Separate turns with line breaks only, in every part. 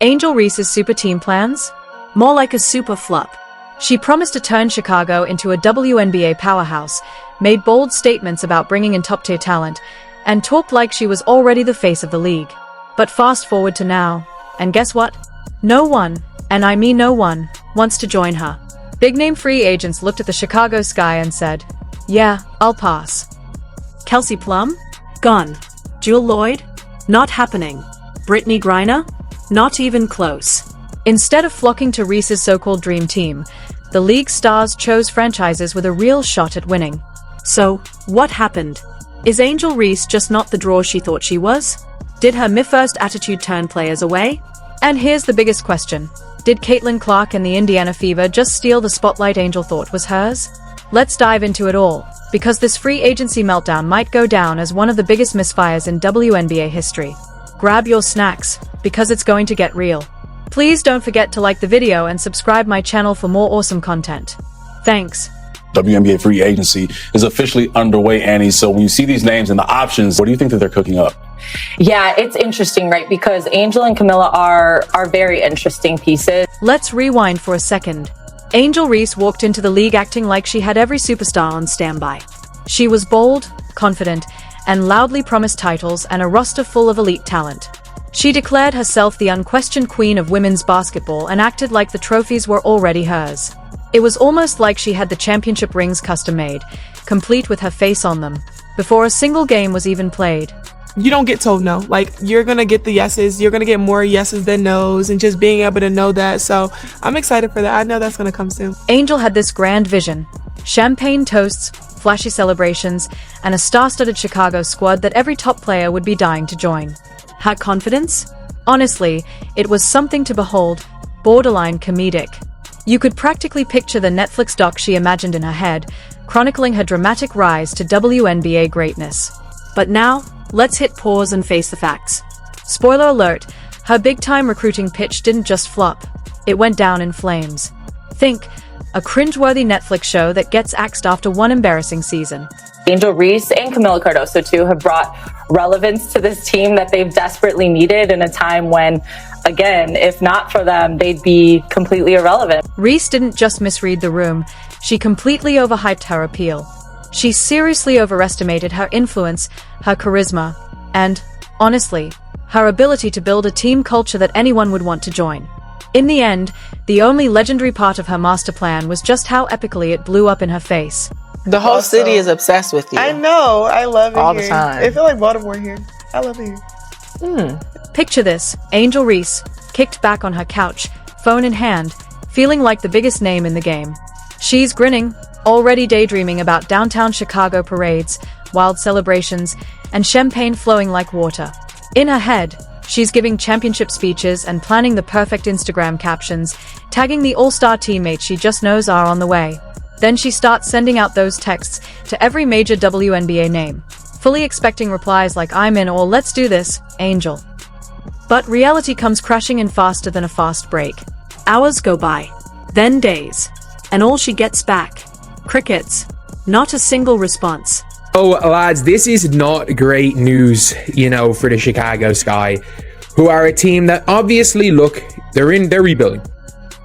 Angel Reese's super team plans? More like a super flop. She promised to turn Chicago into a WNBA powerhouse, made bold statements about bringing in top-tier talent, and talked like she was already the face of the league. But fast forward to now, and guess what? No one, and I mean no one, wants to join her. Big-name free agents looked at the Chicago sky and said, "Yeah, I'll pass."
Kelsey Plum? Gone. Jewel Lloyd? Not happening. Brittany Griner? Not even close.
Instead of flocking to Reese's so-called dream team, the league stars chose franchises with a real shot at winning.
So, what happened? Is Angel Reese just not the draw she thought she was? Did her me-first attitude turn players away?
And here's the biggest question. Did Caitlin Clark and the Indiana Fever just steal the spotlight Angel thought was hers? Let's dive into it all, because this free agency meltdown might go down as one of the biggest misfires in WNBA history. Grab your snacks, because it's going to get real. Please don't forget to like the video and subscribe my channel for more awesome content. Thanks.
WNBA free agency is officially underway, Annie. So when you see these names and the options, what do you think that they're cooking up?
Yeah, it's interesting, right? Because Angel and Camilla are very interesting pieces.
Let's rewind for a second. Angel Reese walked into the league acting like she had every superstar on standby. She was bold, confident, and loudly promised titles and a roster full of elite talent. She declared herself the unquestioned queen of women's basketball and acted like the trophies were already hers. It was almost like she had the championship rings custom-made, complete with her face on them, before a single game was even played.
You don't get told no. Like, you're going to get the yeses. You're going to get more yeses than nos, and just being able to know that. So I'm excited for that. I know that's going to come soon.
Angel had this grand vision. Champagne toasts, flashy celebrations, and a star-studded Chicago squad that every top player would be dying to join. Her confidence? Honestly, it was something to behold, borderline comedic. You could practically picture the Netflix doc she imagined in her head, chronicling her dramatic rise to WNBA greatness.
But now, let's hit pause and face the facts.
Spoiler alert, her big-time recruiting pitch didn't just flop. It went down in flames. Think, a cringeworthy Netflix show that gets axed after one embarrassing season.
Angel Reese and Camila Cardoso, too, have brought relevance to this team that they've desperately needed in a time when, again, if not for them, they'd be completely irrelevant.
Reese didn't just misread the room, she completely overhyped her appeal. She seriously overestimated her influence, her charisma, and, honestly, her ability to build a team culture that anyone would want to join. In the end, the only legendary part of her master plan was just how epically it blew up in her face.
The whole city is obsessed with you.
I know. I love it
all
here.
the time.
I feel like Baltimore here. I love it here.
Picture this, Angel Reese, kicked back on her couch, phone in hand, feeling like the biggest name in the game. She's grinning, already daydreaming about downtown Chicago parades, wild celebrations, and champagne flowing like water. In her head, she's giving championship speeches and planning the perfect Instagram captions, tagging the all-star teammates she just knows are on the way. Then she starts sending out those texts to every major WNBA name, fully expecting replies like "I'm in" or "Let's do this, Angel." But reality comes crashing in faster than a fast break.
Hours go by, then days, and all she gets back: crickets. Not a single response.
Oh, lads, this is not great news, for the Chicago Sky, who are a team that obviously, they're rebuilding.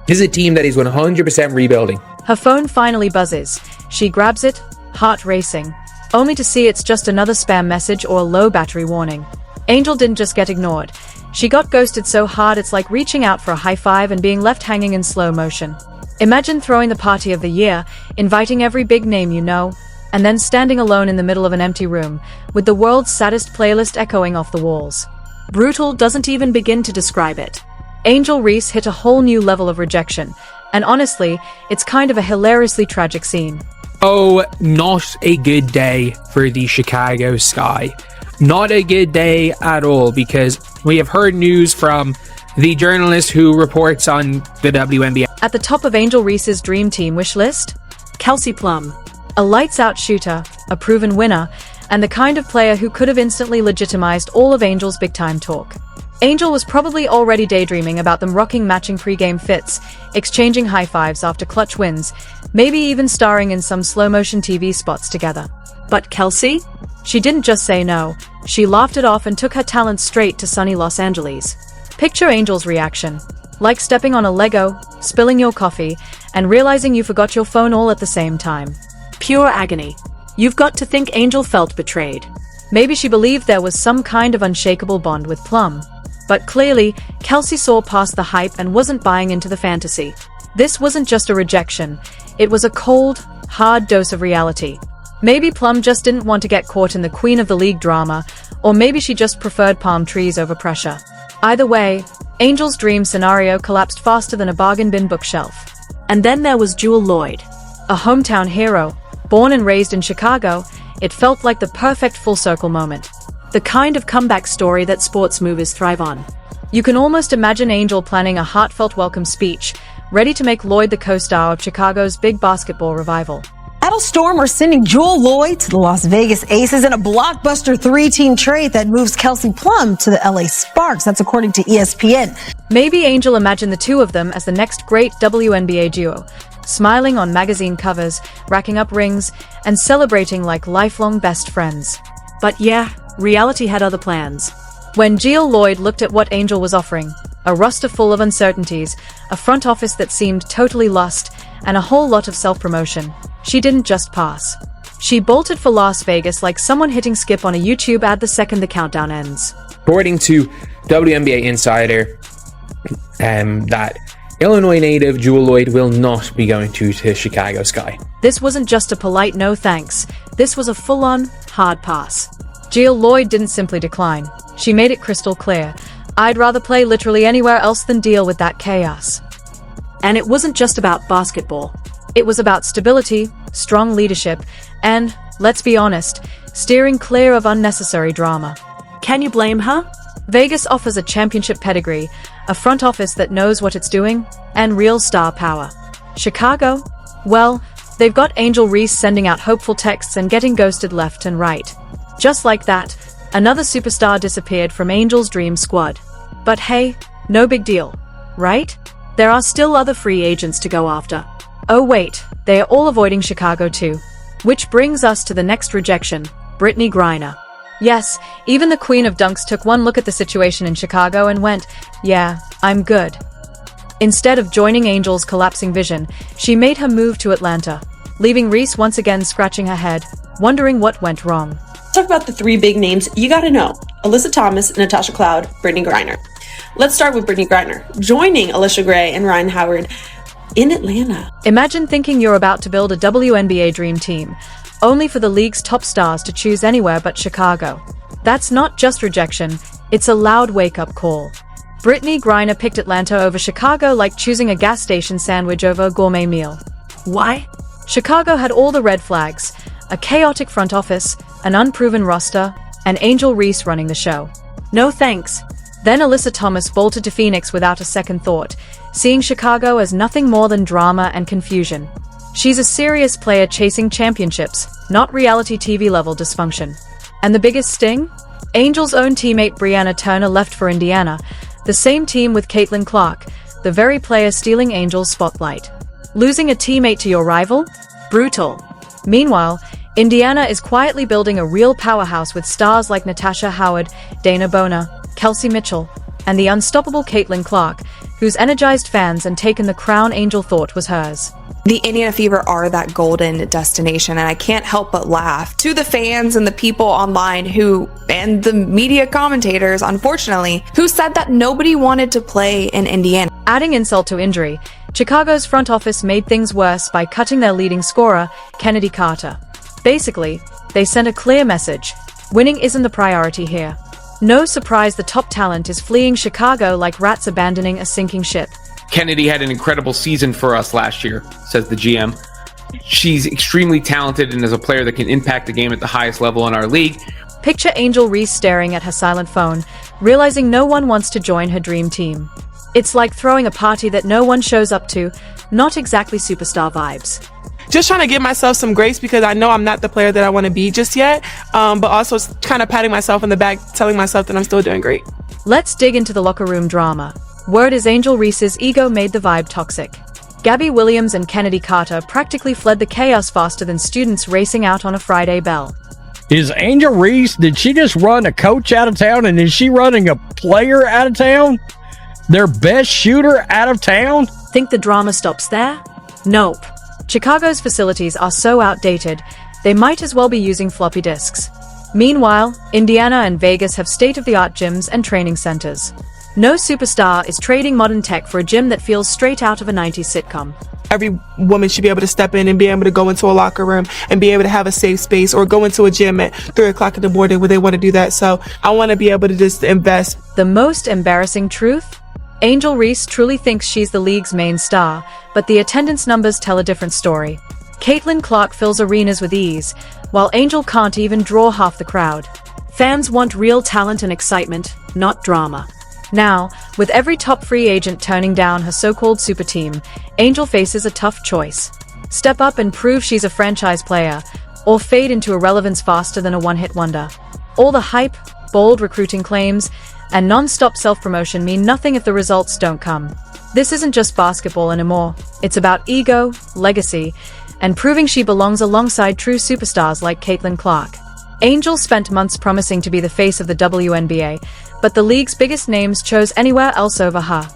This is a team that is 100% rebuilding.
Her phone finally buzzes. She grabs it, heart racing, only to see it's just another spam message or a low battery warning. Angel didn't just get ignored. She got ghosted so hard it's like reaching out for a high five and being left hanging in slow motion. Imagine throwing the party of the year, inviting every big name you know, and then standing alone in the middle of an empty room, with the world's saddest playlist echoing off the walls.
Brutal doesn't even begin to describe it.
Angel Reese hit a whole new level of rejection, and honestly, it's kind of a hilariously tragic scene.
Oh, not a good day for the Chicago Sky. Not a good day at all, because we have heard news from the journalist who reports on the WNBA.
At the top of Angel Reese's dream team wish list,
Kelsey Plum.
A lights-out shooter, a proven winner, and the kind of player who could have instantly legitimized all of Angel's big-time talk. Angel was probably already daydreaming about them rocking matching pre-game fits, exchanging high-fives after clutch wins, maybe even starring in some slow-motion TV spots together.
But Kelsey?
She didn't just say no, she laughed it off and took her talent straight to sunny Los Angeles. Picture Angel's reaction. Like stepping on a Lego, spilling your coffee, and realizing you forgot your phone all at the same time.
Pure agony. You've got to think Angel felt betrayed.
Maybe she believed there was some kind of unshakable bond with Plum. But clearly, Kelsey saw past the hype and wasn't buying into the fantasy. This wasn't just a rejection, it was a cold, hard dose of reality. Maybe Plum just didn't want to get caught in the Queen of the League drama, or maybe she just preferred palm trees over pressure. Either way, Angel's dream scenario collapsed faster than a bargain bin bookshelf.
And then there was Jewel Lloyd.
A hometown hero, born and raised in Chicago, it felt like the perfect full-circle moment.
The kind of comeback story that sports movies thrive on.
You can almost imagine Angel planning a heartfelt welcome speech, ready to make Lloyd the co-star of Chicago's big basketball revival.
Seattle Storm are sending Jewel Lloyd to the Las Vegas Aces in a blockbuster 3-team trade that moves Kelsey Plum to the LA Sparks. That's according to ESPN.
Maybe Angel imagined the two of them as the next great WNBA duo, smiling on magazine covers, racking up rings, and celebrating like lifelong best friends.
But yeah, reality had other plans.
When Jewel Lloyd looked at what Angel was offering, a roster full of uncertainties, a front office that seemed totally lost, and a whole lot of self-promotion, she didn't just pass. She bolted for Las Vegas like someone hitting skip on a YouTube ad the second the countdown ends.
According to WNBA Insider, that Illinois native Jewel Lloyd will not be going to Chicago Sky.
This wasn't just a polite no thanks, this was a full-on, hard pass. Jewel Lloyd didn't simply decline, she made it crystal clear. I'd rather play literally anywhere else than deal with that chaos.
And it wasn't just about basketball.
It was about stability, strong leadership, and, let's be honest, steering clear of unnecessary drama.
Can you blame her?
Vegas offers a championship pedigree, a front office that knows what it's doing, and real star power. Chicago? Well, they've got Angel Reese sending out hopeful texts and getting ghosted left and right. Just like that, another superstar disappeared from Angel's dream squad. But hey, no big deal, right? There are still other free agents to go after. Oh wait, they are all avoiding Chicago too. Which brings us to the next rejection, Brittany Griner. Yes, even the Queen of Dunks took one look at the situation in Chicago and went, yeah, I'm good. Instead of joining Angel's collapsing vision, she made her move to Atlanta, leaving Reese once again scratching her head, wondering what went wrong.
Let's talk about the three big names you gotta know: Alyssa Thomas, Natasha Cloud, Brittany Griner. Let's start with Brittany Griner, joining Alicia Gray and Ryan Howard in Atlanta.
Imagine thinking you're about to build a WNBA dream team, only for the league's top stars to choose anywhere but Chicago. That's not just rejection, it's a loud wake-up call. Brittany Griner picked Atlanta over Chicago like choosing a gas station sandwich over a gourmet meal.
Why?
Chicago had all the red flags, a chaotic front office, an unproven roster, and Angel Reese running the show.
No thanks.
Then Alyssa Thomas bolted to Phoenix without a second thought, seeing Chicago as nothing more than drama and confusion. She's a serious player chasing championships, not reality TV-level dysfunction. And the biggest sting? Angel's own teammate Brianna Turner left for Indiana, the same team with Caitlin Clark, the very player stealing Angel's spotlight. Losing a teammate to your rival? Brutal. Meanwhile, Indiana is quietly building a real powerhouse with stars like Natasha Howard, Dana Bona, Kelsey Mitchell, and the unstoppable Caitlin Clark, who's energized fans and taken the crown Angel thought was hers.
The Indiana Fever are that golden destination, and I can't help but laugh to the fans and the people online and the media commentators, unfortunately, who said that nobody wanted to play in Indiana.
Adding insult to injury, Chicago's front office made things worse by cutting their leading scorer, Kennedy Carter. Basically, they sent a clear message: winning isn't the priority here. No surprise the top talent is fleeing Chicago like rats abandoning a sinking ship.
Kennedy had an incredible season for us last year, says the GM. She's extremely talented and is a player that can impact the game at the highest level in our league.
Picture Angel Reese staring at her silent phone, realizing no one wants to join her dream team. It's like throwing a party that no one shows up to, not exactly superstar vibes.
Just trying to give myself some grace because I know I'm not the player that I want to be just yet, but also kind of patting myself in the back, telling myself that I'm still doing great.
Let's dig into the locker room drama. Word is Angel Reese's ego made the vibe toxic. Gabby Williams and Kennedy Carter practically fled the chaos faster than students racing out on a Friday bell.
Is Angel Reese, did she just run a coach out of town, and is she running a player out of town? their best shooter out of town?
Think the drama stops there? Nope.
Chicago's facilities are so outdated, they might as well be using floppy disks. Meanwhile, Indiana and Vegas have state-of-the-art gyms and training centers. No superstar is trading modern tech for a gym that feels straight out of a 90s sitcom.
Every woman should be able to step in and be able to go into a locker room and be able to have a safe space, or go into a gym at 3 o'clock in the morning when they want to do that. So I want to be able to just invest.
The most embarrassing truth? Angel Reese truly thinks she's the league's main star, but the attendance numbers tell a different story. Caitlin Clark fills arenas with ease, while Angel can't even draw half the crowd.
Fans want real talent and excitement, not drama.
Now, with every top free agent turning down her so-called super team, Angel faces a tough choice. Step up and prove she's a franchise player, or fade into irrelevance faster than a one-hit wonder. All the hype, bold recruiting claims, and non-stop self-promotion mean nothing if the results don't come. This isn't just basketball anymore. It's about ego, legacy, and proving she belongs alongside true superstars like Caitlin Clark. Angel spent months promising to be the face of the WNBA, but the league's biggest names chose anywhere else over her.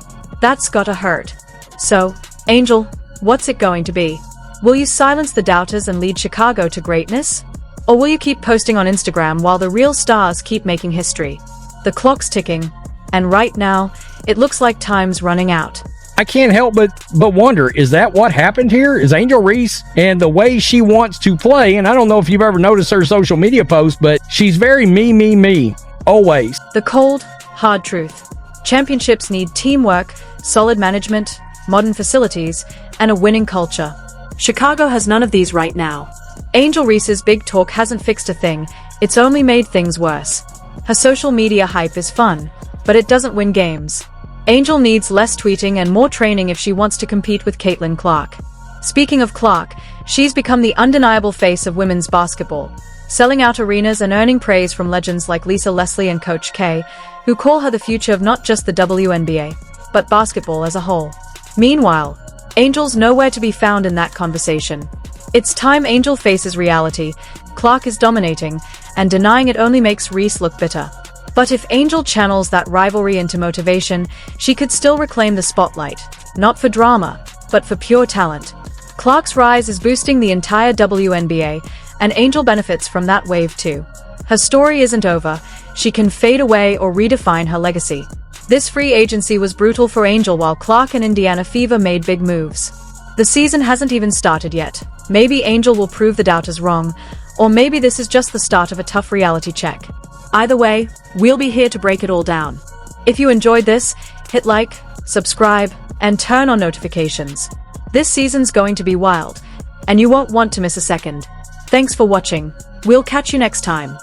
That's gotta hurt. So, Angel, what's it going to be? Will you silence the doubters and lead Chicago to greatness? Or will you keep posting on Instagram while the real stars keep making history? The clock's ticking, and right now, it looks like time's running out.
I can't help but wonder, is that what happened here? Is Angel Reese and the way she wants to play, and I don't know if you've ever noticed her social media posts, but she's very me, always.
The cold, hard truth. Championships need teamwork, solid management, modern facilities, and a winning culture.
Chicago has none of these right now.
Angel Reese's big talk hasn't fixed a thing, it's only made things worse. Her social media hype is fun, but it doesn't win games. Angel needs less tweeting and more training if she wants to compete with Caitlin Clark. Speaking of Clark, she's become the undeniable face of women's basketball, selling out arenas and earning praise from legends like Lisa Leslie and Coach K, who call her the future of not just the WNBA, but basketball as a whole. Meanwhile, Angel's nowhere to be found in that conversation. It's time Angel faces reality. Clark is dominating, and denying it only makes Reese look bitter. But if Angel channels that rivalry into motivation, she could still reclaim the spotlight, not for drama, but for pure talent. Clark's rise is boosting the entire WNBA, and Angel benefits from that wave too. Her story isn't over, she can fade away or redefine her legacy. This free agency was brutal for Angel while Clark and Indiana Fever made big moves. The season hasn't even started yet. Maybe Angel will prove the doubters wrong, or maybe this is just the start of a tough reality check.
Either way, we'll be here to break it all down.
If you enjoyed this, hit like, subscribe, and turn on notifications. This season's going to be wild, and you won't want to miss a second. Thanks for watching. We'll catch you next time.